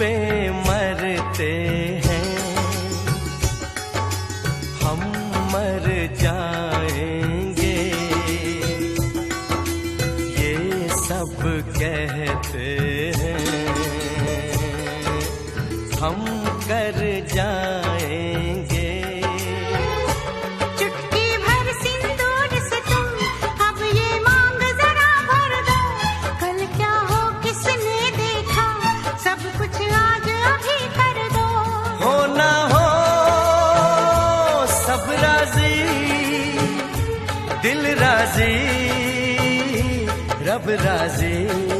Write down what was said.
पे मरते हैं, हम मर जाएंगे, ये सब कहते हैं, हम कर जाएंगे। चुटकी भर सिंदूर से तुम अब ये मांग जरा भर दो, कल क्या हो किसने देखा, सब कुछ आज अभी कर दो। हो ना हो सब राजी, दिल राजी, रब राजी।